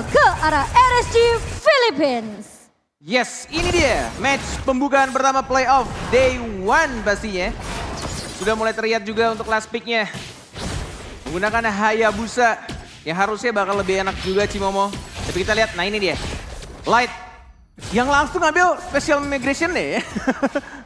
ke arah RSG Philippines. Yes, ini dia match pembukaan pertama playoff day 1 pastinya. Sudah mulai terlihat juga untuk last pick-nya. Menggunakan Hayabusa yang harusnya bakal lebih enak juga Cimomo. Tapi kita lihat, nah ini dia. Light yang langsung ngambil special migration deh ya.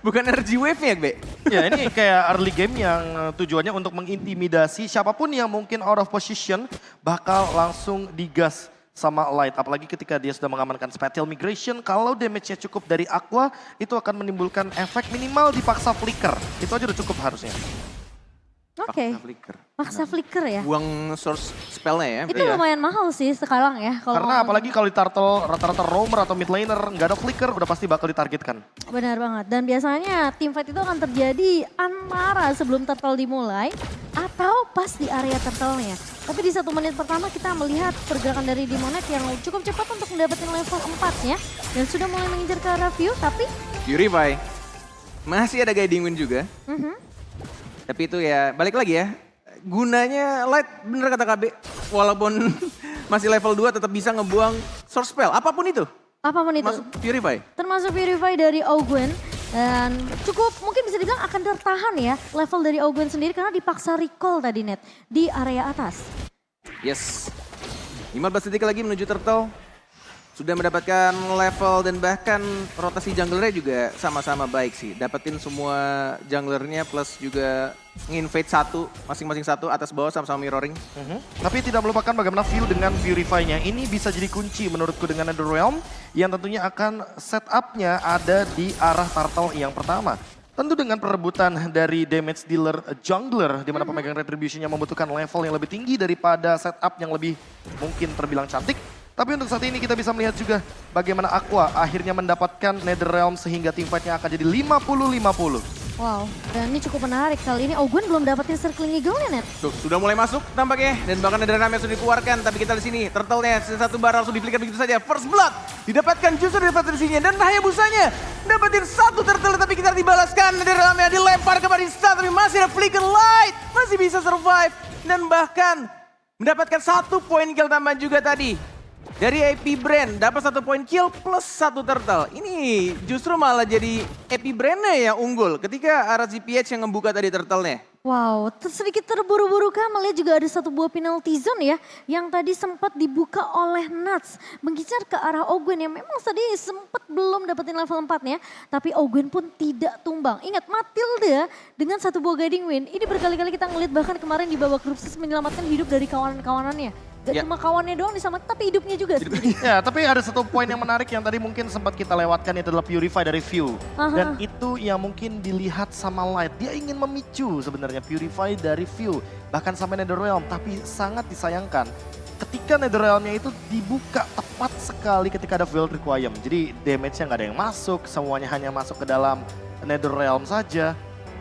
Bukan energy wave-nya Be. Ya ini kayak early game yang tujuannya untuk mengintimidasi siapapun yang mungkin out of position bakal langsung digas sama Light. Apalagi ketika dia sudah mengamankan spatial migration, kalau damage-nya cukup dari Aqua, itu akan menimbulkan efek minimal dipaksa flicker. Itu aja udah cukup harusnya. Oke, paksa flicker ya. Buang source spell-nya ya. Itu lumayan mahal sih sekarang ya. Karena apalagi kalau di turtle rata-rata roamer atau mid laner nggak ada flicker, udah pasti bakal ditargetkan. Benar banget. Dan biasanya team fight itu akan terjadi antara sebelum turtle dimulai atau pas di area turtle-nya. Tapi di 1 menit pertama kita melihat pergerakan dari Demonet yang cukup cepat untuk mendapatkan level 4-nya. Dan sudah mulai mengincar ke arah view, tapi... Purify. Masih ada guiding wind juga. Tapi itu ya balik lagi ya. Gunanya Light bener kata KB. Walaupun masih level 2 tetap bisa ngebuang source spell. Apapun itu. Apapun itu. Masuk Purify. Termasuk Purify dari Ogwen. Dan cukup mungkin bisa dibilang akan tertahan ya level dari Ogwen sendiri karena dipaksa recall tadi Net di area atas. Yes. 15 detik lagi menuju turtle. Sudah mendapatkan level dan bahkan rotasi junglernya juga sama-sama baik sih. Dapetin semua junglernya plus juga nginvade masing-masing satu atas bawah sama-sama mirroring. Tapi tidak melupakan bagaimana view dengan Purify-nya. Ini bisa jadi kunci menurutku dengan NetherRealm yang tentunya akan setup-nya ada di arah turtle yang pertama. Tentu dengan perebutan dari damage dealer jungler, di mana pemegang retribution-nya membutuhkan level yang lebih tinggi daripada setup yang lebih mungkin terbilang cantik. Tapi untuk saat ini kita bisa melihat juga bagaimana Aqua akhirnya mendapatkan NetherRealm sehingga team fight-nya akan jadi 50-50. Wow, dan ini cukup menarik. Kali ini Ogwen belum dapetin circling eagle-nya, Net. Tuh, sudah mulai masuk tampaknya. Dan bahkan ada NetherRealm yang sudah dikeluarkan. Tapi kita di sini, turtle-nya satu bar langsung diflicker begitu saja. First blood didapatkan justru dari patrisinya. Dan Hayabusanya dapetin satu turtle tapi kita dibalaskan. NetherRealm-nya dilempar ke Barista tapi masih ada flicker Light. Masih bisa survive. Dan bahkan mendapatkan 1 poin kill tambahan juga tadi. Dari AP Brand dapat 1 poin kill plus 1 turtle. Ini justru malah jadi AP Brand-nya yang unggul ketika RZPH yang ngebuka tadi turtle-nya. Wow, sedikit terburu-buru kah melihat juga ada satu buah penalty zone ya. Yang tadi sempat dibuka oleh Nuts. Mengincar ke arah Ogwen yang memang tadi sempat belum dapetin level 4-nya. Tapi Ogwen pun tidak tumbang. Ingat Matilda dengan satu buah guiding wind. Ini berkali-kali kita ngeliat bahkan kemarin di babak grup stage menyelamatkan hidup dari kawanan-kawanannya. Gak cuma kawannya doang diselamatkan tapi hidupnya juga. Ya, tapi ada satu poin yang menarik yang tadi mungkin sempat kita lewatkan, itu adalah Purify dari View. Dan itu yang mungkin dilihat sama Light. Dia ingin memicu sebenarnya Purify dari View. Bahkan sampai NetherRealm, tapi sangat disayangkan. Ketika NetherRealm-nya itu dibuka tepat sekali ketika ada Veiled Requiem. Jadi damage-nya nggak ada yang masuk, semuanya hanya masuk ke dalam NetherRealm saja.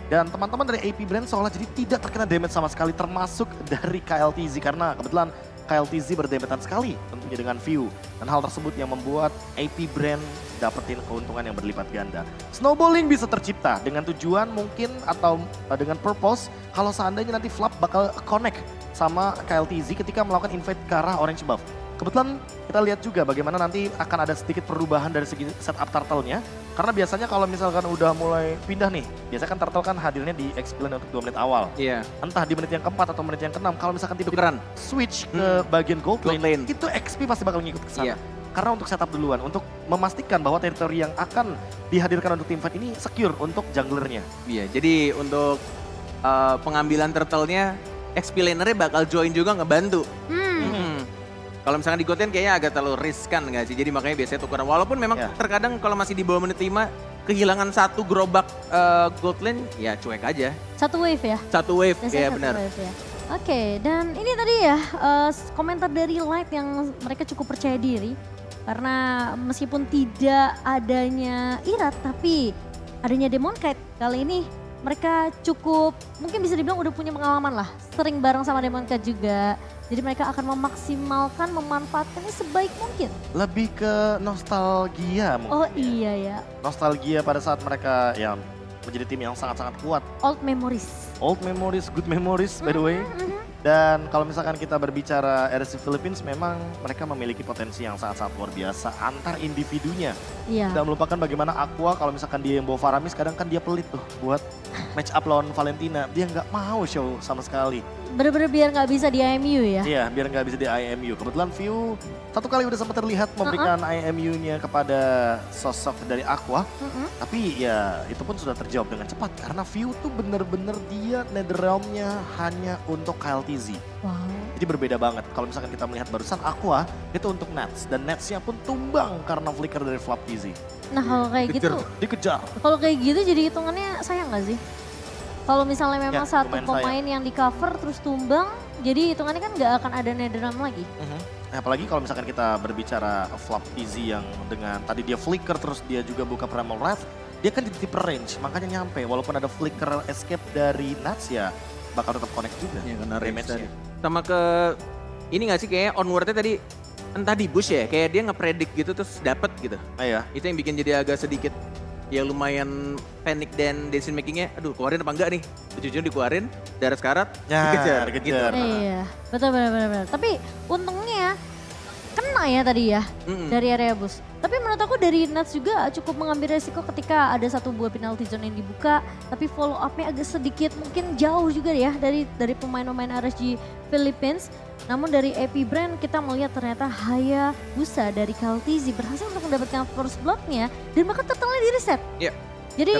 Dan teman-teman dari AP Brand seolah jadi tidak terkena damage sama sekali, termasuk dari KLTZ. Karena kebetulan KLTZ berdempetan sekali tentunya dengan View. Dan hal tersebut yang membuat AP Brand dapetin keuntungan yang berlipat ganda. Snowballing bisa tercipta dengan tujuan mungkin atau dengan purpose kalau seandainya nanti Flap bakal connect sama KLTZ ketika melakukan invade ke arah orange buff. Kebetulan kita lihat juga bagaimana nanti akan ada sedikit perubahan dari segi setup turtle-nya. Karena biasanya kalau misalkan udah mulai pindah nih, biasanya kan turtle kan hadirnya di explain untuk 2 menit awal. Iya. Entah di menit yang keempat atau menit yang keenam, kalau misalkan Tukeran. switch ke bagian gold lane, Lane. itu XP pasti bakal ngikut ke sana. Iya. Karena untuk setup duluan, untuk memastikan bahwa teritori yang akan dihadirkan untuk team fight ini secure untuk junglernya. Iya, jadi untuk pengambilan turtle-nya, XP laner-nya bakal join juga ngebantu. Kalau misalkan di Goten kayaknya agak terlalu riskan nggak sih? Jadi makanya biasanya tukeran. Walaupun memang terkadang kalau masih di bawah menit 5, kehilangan 1 gerobak gold lane, ya cuek aja. Satu wave ya? Satu wave, Biasanya ya satu benar. wave ya. Oke, dan ini tadi ya komentar dari Light yang mereka cukup percaya diri. Karena meskipun tidak adanya Irat, tapi adanya Demon Kite kali ini mereka cukup, mungkin bisa dibilang udah punya pengalaman lah. Sering bareng sama Demon Kite juga. Jadi mereka akan memaksimalkan, memanfaatkannya sebaik mungkin. Lebih ke nostalgia mungkin. Oh iya ya. Nostalgia pada saat mereka ya menjadi tim yang sangat-sangat kuat. Old memories. Old memories, good memories by the way. Dan kalau misalkan kita berbicara RSC Philippines, memang mereka memiliki potensi yang sangat-sangat luar biasa antar individunya. Iya. Tidak melupakan bagaimana Aqua kalau misalkan dia yang bawa Faramis, kadang kan dia pelit tuh buat match up lawan Valentina. Dia nggak mau show sama sekali. Bener-bener biar nggak bisa di IMU ya. Iya, biar nggak bisa di IMU. Kebetulan View satu kali udah sempat terlihat memberikan IMU-nya kepada sosok dari Aqua. Tapi ya itu pun sudah terjawab dengan cepat. Karena View tuh bener-bener dia Netherrealm-nya hanya untuk KLTZ. Wow. Jadi berbeda banget. Kalau misalkan kita melihat barusan Aqua itu untuk Nats. Dan Nats-nya pun tumbang karena flicker dari Flap TZ. Nah kalau kayak gitu, Dikejar. kalau kayak gitu jadi hitungannya sayang nggak sih? Kalau misalnya memang Ya, satu lumayan pemain yang di cover terus tumbang, jadi hitungannya kan nggak akan ada Netherrealm lagi. Apalagi kalau misalkan kita berbicara Flap TZ yang dengan tadi dia flicker terus dia juga buka Primal Wrath. Dia kan di tipe range, makanya nyampe. Walaupun ada flicker escape dari Nats ya bakal tetap connect juga. Ya karena range damage-nya. tadi. Sama ke ini gak sih kayaknya onward-nya tadi entah di bush ya, kayak dia nge-predict gitu terus dapet gitu. Iya. Itu yang bikin jadi agak sedikit ya lumayan panik dan decision makingnya, aduh keluarin apa enggak nih? Ujung-ujung dikeluarin, darah sekarat, Ya, dikejar. dikejar. Gitu. Iya, betul benar. Tapi untungnya kena ya tadi ya dari area bus. Tapi menurut aku dari Nats juga cukup mengambil resiko ketika ada satu buah penalty zone yang dibuka. Tapi follow up-nya agak sedikit mungkin jauh juga ya dari pemain-pemain RSG Philippines. Namun dari AP Brand kita melihat ternyata Hayabusa dari KLTZ berhasil untuk mendapatkan first blood-nya dan bahkan turtle-nya di reset. Iya. Jadi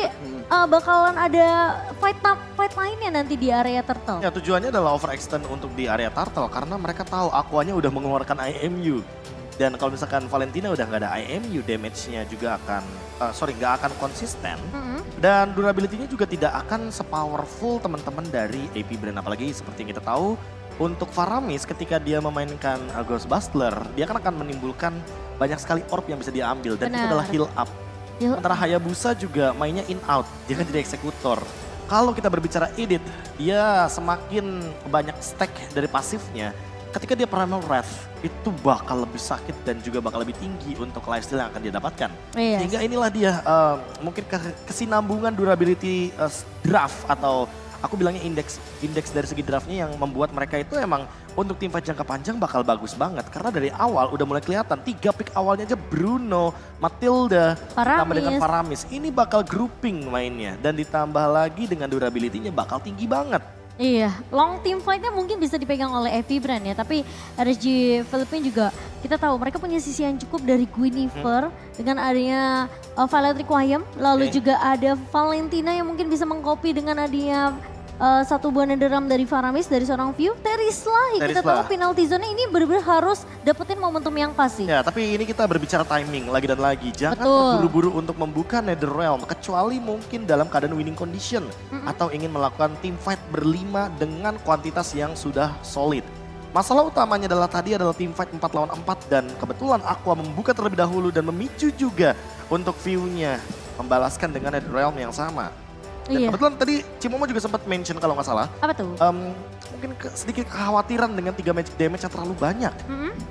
bakalan ada fight lainnya nanti di area turtle. Ya tujuannya adalah overextend untuk di area turtle karena mereka tahu Aquanya udah mengeluarkan IMU. Dan kalau misalkan Valentina udah nggak ada IMU, damage-nya juga akan, nggak akan konsisten. Dan durability-nya juga tidak akan sepowerful teman-teman dari AP Brand. Apalagi seperti yang kita tahu, untuk Faramis ketika dia memainkan Ghost Bustler, dia akan menimbulkan banyak sekali orb yang bisa diambil. Dan itu Benar. adalah heal up. Sementara Hayabusa juga mainnya in out, dia kan jadi eksekutor. Kalau kita berbicara edit, dia semakin banyak stack dari pasifnya. Ketika dia Primal Wrath, itu bakal lebih sakit dan juga bakal lebih tinggi untuk lifesteal yang akan dia dapatkan. Yes. Sehingga inilah dia mungkin kesinambungan durability draft atau aku bilangnya indeks dari segi draftnya yang membuat mereka itu emang untuk tim fight jangka panjang bakal bagus banget. Karena dari awal udah mulai kelihatan 3 pick awalnya aja Bruno, Matilda, ditambah dengan Faramis. Ini bakal grouping mainnya dan ditambah lagi dengan durability-nya bakal tinggi banget. Iya, long team fight-nya mungkin bisa dipegang oleh AP Brand ya, tapi RSG Philippines juga kita tahu mereka punya sisi yang cukup dari Guinevere dengan adanya Violet Requiem, lalu juga ada Valentina yang mungkin bisa mengcopy dengan adanya satu buah Netherrealm dari Faramis dari seorang View. Terisla, kita tahu penalty zone ini benar-benar harus dapetin momentum yang pas sih. Ya, tapi ini kita berbicara timing lagi dan lagi. Jangan terburu-buru untuk membuka Netherrealm kecuali mungkin dalam keadaan winning condition atau ingin melakukan team fight berlima dengan kuantitas yang sudah solid. Masalah utamanya adalah tadi adalah team fight 4 lawan 4 dan kebetulan Aqua membuka terlebih dahulu dan memicu juga untuk View-nya membalaskan dengan Netherrealm yang sama. Dan kebetulan tadi Cimomo juga sempat mention kalau nggak salah. Apa tuh? Mungkin sedikit kekhawatiran dengan 3 magic damage yang terlalu banyak.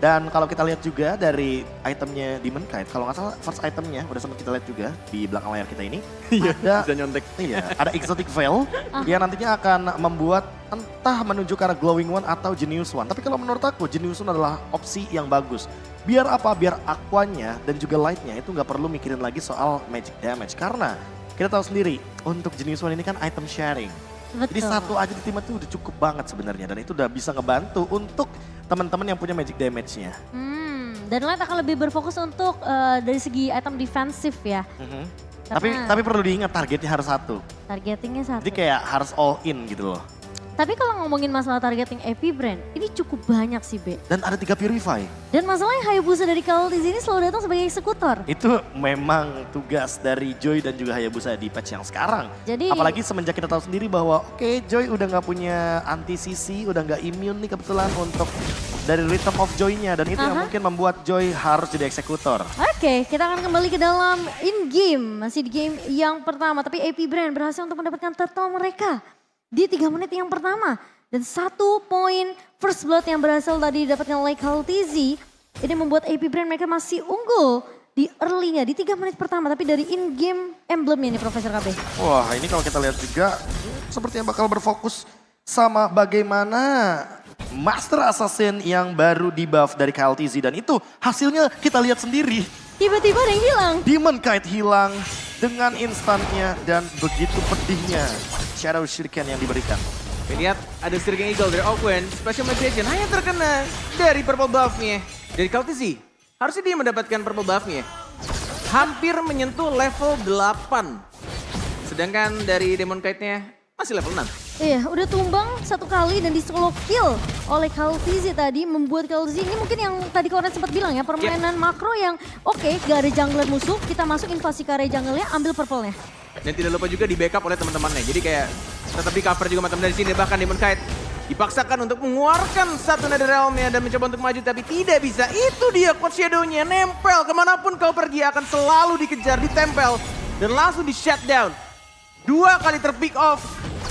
Dan kalau kita lihat juga dari itemnya Demon Knight, kalau nggak salah first itemnya udah sempat kita lihat juga di belakang layar kita ini. Ada, bisa nyontek. Iya, ada Exotic Veil yang nantinya akan membuat entah menuju ke arah Glowing One atau Genius One. Tapi kalau menurut aku Genius One adalah opsi yang bagus. Biar apa? Biar Aquanya dan juga Lightnya itu nggak perlu mikirin lagi soal magic damage. Karena kita tahu sendiri, untuk Genius One ini kan item sharing. Betul. Jadi satu aja di tim itu udah cukup banget sebenarnya. Dan itu udah bisa ngebantu untuk teman-teman yang punya magic damage-nya. Dan Light akan lebih berfokus untuk dari segi item defensif ya. Tapi perlu diingat targetnya harus satu. Targetingnya satu. Jadi kayak harus all in gitu loh. Tapi kalau ngomongin masalah targeting AP Brand, ini cukup banyak sih Be. Dan ada 3 Purify. Dan masalahnya Hayabusa dari KLTZ ini selalu datang sebagai eksekutor. Itu memang tugas dari Joy dan juga Hayabusa di patch yang sekarang. Jadi, apalagi semenjak kita tahu sendiri bahwa oke, Joy udah nggak punya anti-CC, udah nggak immune nih kebetulan untuk dari Rhythm of Joy-nya. Dan itu yang mungkin membuat Joy harus jadi eksekutor. Oke, kita akan kembali ke dalam in-game. Masih di game yang pertama, tapi AP Brand berhasil untuk mendapatkan turtle mereka di 3 menit yang pertama. Dan 1 poin first blood yang berhasil tadi didapatkan oleh KLTZ. Ini membuat AP Brand mereka masih unggul di early-nya di 3 menit pertama. Tapi dari in-game emblemnya nih Profesor KB. Wah ini kalau kita lihat juga sepertinya bakal berfokus sama bagaimana Master Assassin yang baru di buff dari KLTZ. Dan itu hasilnya kita lihat sendiri. Tiba-tiba ada yang hilang. Demon Kite hilang dengan instannya dan begitu pedihnya Shadow Shuriken yang diberikan. Lihat ada Stirring Eagle dari Oakwen, Special Magician hanya terkena dari purple buff-nya. Dari KLTZ, harusnya dia mendapatkan purple buff-nya. Hampir menyentuh level 8. Sedangkan dari Demon Kite-nya masih level 6. Iya, udah tumbang satu kali dan di solo kill oleh KLTZ tadi. Membuat KLTZ ini mungkin yang tadi Koren sempat bilang ya, permainan makro yang oke, gak ada jungler musuh, kita masuk invasi ke area jungle-nya, ambil purple-nya. Dan tidak lupa juga di backup oleh teman-temannya. Jadi kayak tetap di cover juga teman-teman dari sini. Bahkan Demon Kite dipaksakan untuk mengeluarkan satu Nether Realm-nya dan mencoba untuk maju tapi tidak bisa. Itu dia Cold Shadow-nya nempel kemanapun kau pergi akan selalu dikejar, ditempel dan langsung di shutdown. 2 kali terpick off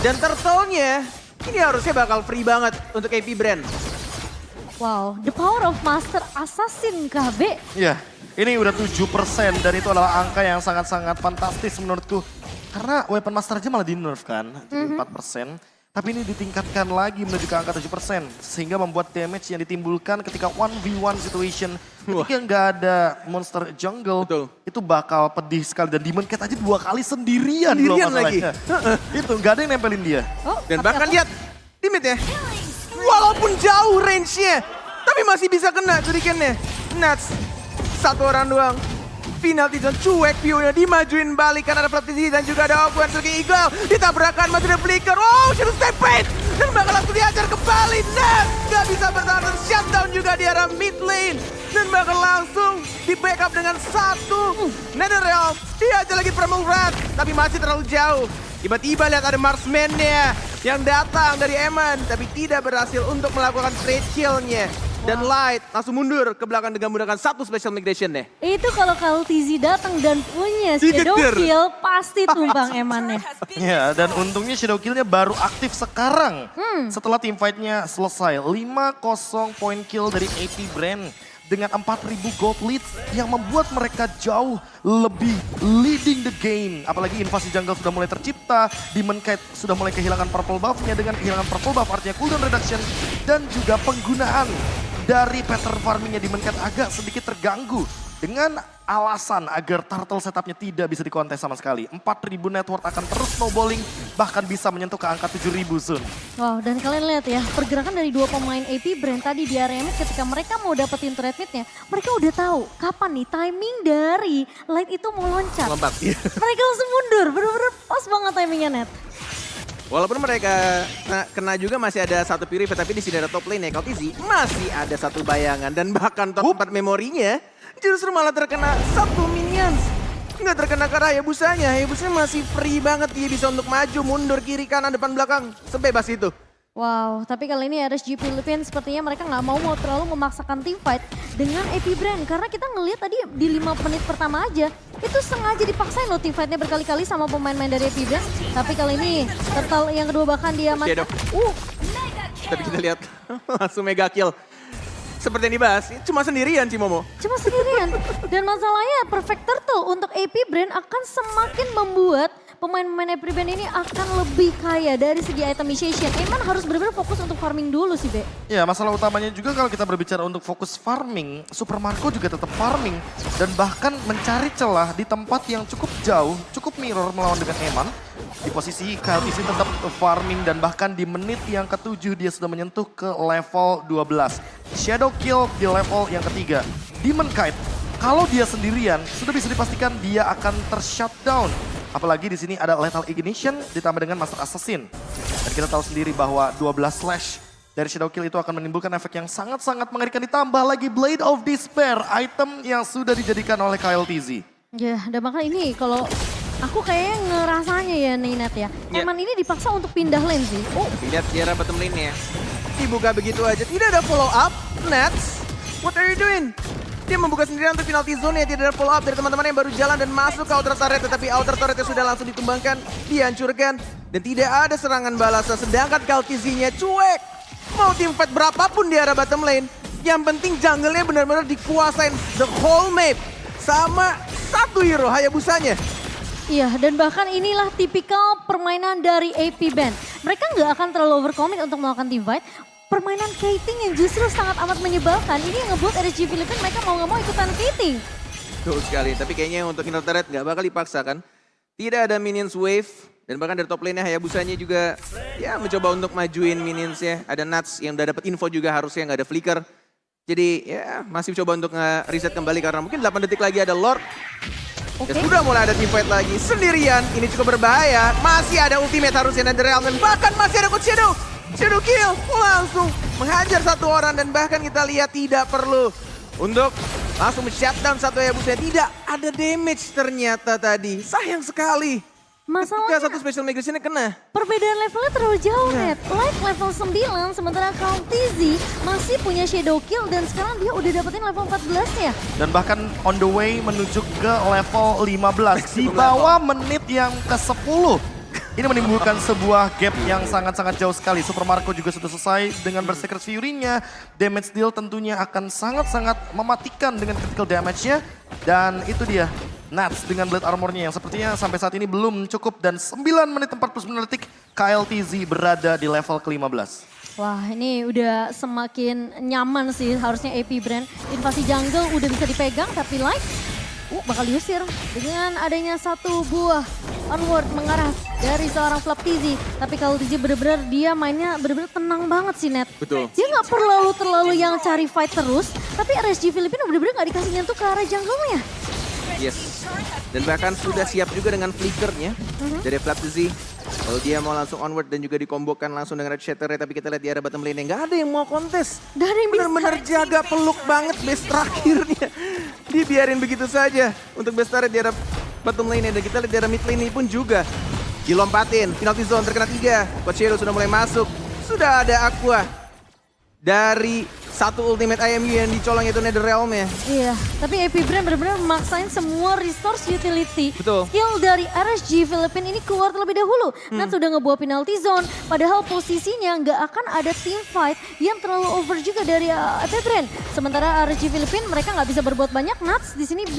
dan turtle-nya ini harusnya bakal free banget untuk AP Brand. Wow, the power of Master Assassin KB. Ya, ini udah 7% dan itu adalah angka yang sangat-sangat fantastis menurutku. Karena weapon master aja malah di nerf kan, jadi 4%. Tapi ini ditingkatkan lagi menuju ke angka 7%. Sehingga membuat damage yang ditimbulkan ketika 1v1 situation. Ketika nggak ada monster jungle, betul, itu bakal pedih sekali. Dan Demon Cat aja 2 kali sendirian lagi. Itu nggak ada yang nempelin dia. Oh, Dan bahkan lihat, limit ya. Walaupun jauh range-nya, tapi masih bisa kena Shuriken-nya. Nuts, 1 orang doang. Penalty zone cuek, view-nya dimajuin balik kan ada Flaptizzy dan juga ada Oakwen Stirring Eagle. Ditabrakan masih ada Flicker, oh Shadow Stampede. Dan bakal langsung diajar kembali, Nuts gak bisa bertahan dan shutdown juga di arah mid lane. Dan bakal langsung di backup dengan 1 Nether Realm. Diajar lagi Primal Wrath, tapi masih terlalu jauh. Tiba-tiba lihat ada Marksman-nya yang datang dari Eman, tapi tidak berhasil untuk melakukan trade kill-nya. Dan Light langsung mundur ke belakang dengan menggunakan 1 special migration deh. Itu kalau KLTZ datang dan punya Shadow Kill, pasti tumbang Emannya. Ya, dan untungnya Shadow Kill-nya baru aktif sekarang. Setelah teamfight-nya selesai, 5-0 point kill dari AP Brand. Dengan 4.000 gold leads yang membuat mereka jauh lebih leading the game. Apalagi invasi jungle sudah mulai tercipta, Demon Kite sudah mulai kehilangan purple buff-nya. Dengan kehilangan purple buff artinya cooldown reduction dan juga penggunaan dari pattern farmingnya Demon Kite agak sedikit terganggu. Dengan alasan agar turtle setupnya tidak bisa dikontes sama sekali. 4.000 network akan terus snowballing, bahkan bisa menyentuh ke angka 7.000 soon. Wow, dan kalian lihat ya, pergerakan dari 2 pemain AP Brand tadi di area mid ketika mereka mau dapetin turret midnya, mereka udah tahu kapan nih timing dari Light itu mau loncat. Lompat. Mereka langsung mundur, bener-bener pas banget timingnya Net. Walaupun mereka kena juga masih ada 1 purify, tapi di sini ada top lane ya KLTZ masih ada 1 bayangan dan bahkan top 4 memorinya justru malah terkena 1 minions. Nggak terkena ke Hayabusanya, Hayabusanya masih free banget, dia bisa untuk maju, mundur, kiri, kanan, depan, belakang, sebebas itu. Wow, tapi kali ini RSG Philippines sepertinya mereka nggak mau terlalu memaksakan team fight dengan AP Brand. Karena kita ngelihat tadi di 5 menit pertama aja, itu sengaja dipaksain loh team fightnya berkali-kali sama pemain-pemain dari AP Brand. Tapi kali ini, Turtle yang kedua bahkan dia mati. Tapi kita lihat langsung mega kill. Seperti yang dibahas, cuma sendirian sih Momo. Cuma sendirian. Dan masalahnya Perfect Turtle untuk AP Brand akan semakin membuat pemain-pemain AP Brand ini akan lebih kaya dari segi itemization. Emang harus benar-benar fokus untuk farming dulu sih, Be. Ya, masalah utamanya juga kalau kita berbicara untuk fokus farming, Super Marco juga tetap farming. Dan bahkan mencari celah di tempat yang cukup jauh, cukup mirror melawan dengan Eman. Di posisi KLTZ tetap farming dan bahkan di menit yang ke-7 dia sudah menyentuh ke level 12. Shadow Kill di level yang ketiga. Demon Kite, kalau dia sendirian, sudah bisa dipastikan dia akan tershutdown. Apalagi di sini ada Lethal Ignition ditambah dengan Master Assassin. Dan kita tahu sendiri bahwa 12 slash dari Shadow Kill itu akan menimbulkan efek yang sangat-sangat mengerikan. Ditambah lagi Blade of Despair, item yang sudah dijadikan oleh KLTZ. Ya, dan makanya ini kalau aku kayaknya ngerasanya ya Ninat ya. Eman ini dipaksa untuk pindah lane sih. Oh, lihat Tiara bottom lane-nya. Dibuka begitu aja, tidak ada follow up. Nets, what are you doing? Dia membuka sendirian untuk penalty zone ya, tidak ada follow up dari teman-teman yang baru jalan dan masuk ke outer turret. Tetapi outer turretnya sudah langsung ditumbangkan, dihancurkan. Dan tidak ada serangan balasan, sedangkan KLTZ-nya cuek. Mau team fight berapapun di arah bottom lane, yang penting jungle-nya benar-benar dikuasain the whole map. Sama 1 hero, Hayabusanya. Iya, dan bahkan inilah tipikal permainan dari AP Band. Mereka nggak akan terlalu overcommit untuk melakukan team fight. permainan kiting yang justru sangat amat menyebalkan. Ini yang ngebuat RSG Filipina mereka mau nggak mau ikutan kiting. Betul sekali, tapi kayaknya untuk inner turret nggak bakal dipaksakan. Tidak ada minions wave, dan bahkan dari top lane-nya Hayabusanya juga ya mencoba untuk majuin minions-nya. Ada Nuts yang udah dapat info juga harusnya nggak ada flicker. Jadi ya masih coba untuk nge-reset kembali karena mungkin 8 detik lagi ada Lord. Ya sudah mulai ada teamfight lagi sendirian, ini cukup berbahaya. Masih ada ultimate harusnya dari Realm dan bahkan masih ada Coach Shadow. Shadow kill langsung menghajar satu orang dan bahkan kita lihat tidak perlu untuk langsung shutdown satu Hayabusa. Tidak ada damage ternyata tadi. Sayang sekali. Masalahnya satu special migration kena. perbedaan levelnya terlalu jauh, Net. Light level 9, sementara Count TZ masih punya Shadow Kill dan sekarang dia udah dapetin level 14 ya. Dan bahkan on the way menuju ke level 15. Di bawah menit yang ke-10. Ini menimbulkan sebuah gap yang sangat-sangat jauh sekali. Super Marco juga sudah selesai dengan Berserker Fury-nya. Damage deal tentunya akan sangat-sangat mematikan dengan critical damage-nya. Dan itu dia, Nuts dengan Blade Armor-nya yang sepertinya sampai saat ini belum cukup. Dan 9 menit 49 detik, KLTZ berada di level ke-15. Wah, ini udah semakin nyaman sih harusnya AP Brand. Invasi jungle udah bisa dipegang, tapi Light bakal diusir dengan adanya satu buah onward mengarah dari seorang Flap TZ. Tapi kalau TZ bener-bener dia mainnya bener-bener tenang banget sih, Net. Betul. Dia nggak perlu terlalu yang cari fight terus, tapi RSG Filipina bener-bener nggak dikasih nyentuh ke arah jungle-nya. Yes. Dan bahkan sudah siap juga dengan flickernya dari Flap TZ. Kalau dia mau langsung onward dan juga dikombokan langsung dengan Red Shatter, tapi kita lihat di arah bottom lane nggak ada yang mau kontes. Gak ada yang bisa. Bener-bener jaga peluk banget base terakhirnya. Dibiarin begitu saja untuk base turret di arah bottom lane dan kita lihat di arah mid lane pun juga. Dilompatin, penalty zone terkena 3. Coach Shadow sudah mulai masuk. Sudah ada Aqua dari satu ultimate IMU yang dicolong itu Netherrealm ya. Iya, tapi AP Brand benar-benar memaksain semua resource utility. Betul. Skill dari RSG Filipina ini keluar terlebih dahulu. Nats sudah ngebawa penalty zone, padahal posisinya nggak akan ada team fight yang terlalu over juga dari AP Brand. Sementara RSG Filipina mereka nggak bisa berbuat banyak, Nats di sini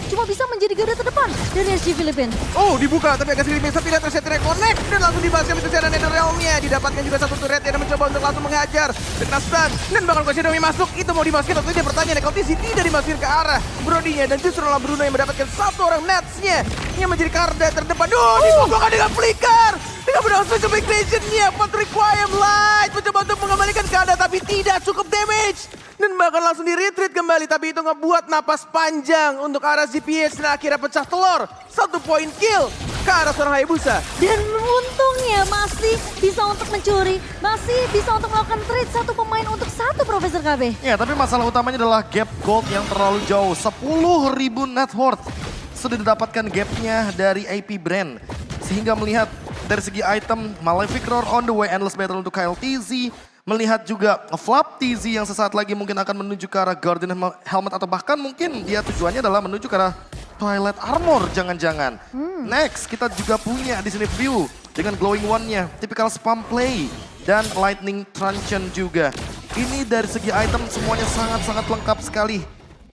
cuma bisa menjadi garda terdepan dari RSG Filipina. Oh, dibuka tapi agak sedikit tapi tidak tersetir connect dan langsung dibahaskan itu secara Netherrealm-nya. Didapatkan juga satu turret yang mencoba untuk langsung mengajar. Kena stun dan bakal Coach Shadow masuk. Itu mau dimasukin atau tidak pertanyaan. Kalau TZ tidak dimasukin ke arah Brody-nya dan justru malah Bruno yang mendapatkan satu orang Nats-nya yang menjadi garda terdepan. Dibongkar dengan flicker. Dengan benar special migration-nya. Patrick Wyam Light mencoba untuk mengembalikan keadaan tapi tidak cukup damage. Dan bahkan langsung di-retreat kembali. Tapi itu ngebuat napas panjang untuk arah ZPH dan akhirnya pecah telur. 1 poin kill ke arah seorang Hayabusa. Dan untungnya masih bisa untuk mencuri, masih bisa untuk melakukan trade satu pemain untuk satu Profesor KB. Ya, tapi masalah utamanya adalah gap gold yang terlalu jauh. 10.000 net worth sudah didapatkan gapnya dari AP Brand. Sehingga melihat dari segi item, Malefic Roar on the way, endless battle untuk KLTZ. Melihat juga Flap TZ yang sesaat lagi mungkin akan menuju ke arah Guardian Helmet atau bahkan mungkin dia tujuannya adalah menuju ke arah Twilight Armor, jangan-jangan. Next, kita juga punya di sini view dengan glowing one-nya, typical spam play dan lightning truncheon juga. Ini dari segi item semuanya sangat-sangat lengkap sekali.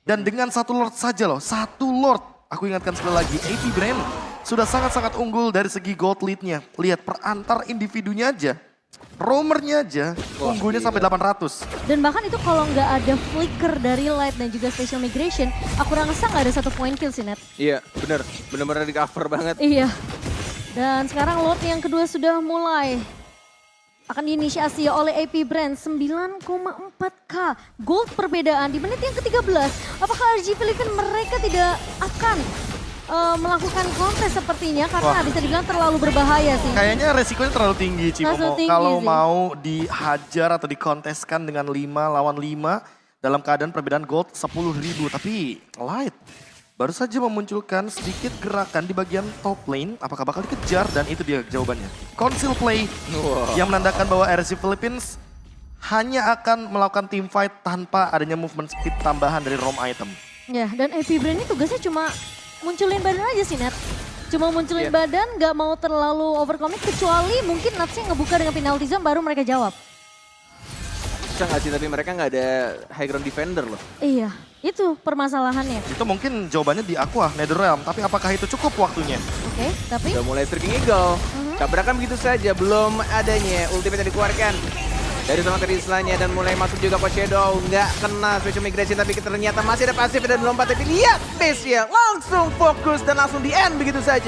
Dan dengan satu Lord saja loh, satu Lord. Aku ingatkan sekali lagi, AP Brand sudah sangat-sangat unggul dari segi gold lead-nya. Lihat per antar individunya aja. Roamernya aja, unggulnya sampai 800. Dan bahkan itu kalau nggak ada flicker dari Light dan juga Special Migration, aku rasa nggak ada satu point kill sih, Net. Iya, bener. Bener-bener di cover banget. Iya. Dan sekarang lot yang kedua sudah mulai akan diinisiasi oleh AP Brand 9,4k gold perbedaan di menit yang ke-13. Apakah RG Filipina mereka tidak akan melakukan kontes sepertinya karena bisa dibilang terlalu berbahaya sih. Kayaknya resikonya terlalu tinggi Cimomo. Kalau sih mau dihajar atau dikonteskan dengan 5 lawan 5 dalam keadaan perbedaan gold 10.000. Tapi Light baru saja memunculkan sedikit gerakan di bagian top lane. Apakah bakal dikejar? Dan itu dia jawabannya. Conceal play yang menandakan bahwa RSG Philippines hanya akan melakukan team fight tanpa adanya movement speed tambahan dari ROM item. Ya, dan AP Brand ini tugasnya cuma munculin badan aja sih, Nat. Cuma munculin badan, nggak mau terlalu overcommit kecuali mungkin Natsnya ngebuka dengan penalty zone baru mereka jawab. Bisa nggak sih, tapi mereka nggak ada high ground defender loh. Iya, itu permasalahannya. Itu mungkin jawabannya di Aqua, Netherrealm. Tapi apakah itu cukup waktunya? Oke, tapi Udah mulai streaking eagle. Tabrakan begitu saja, belum adanya ultimate yang dikeluarkan. dari seorang tadi istilahnya dan mulai masuk juga Coach Shadow. Nggak kena special migration tapi ternyata masih ada pasif dan lompat. Tapi lihat base-nya langsung fokus dan langsung di end begitu saja.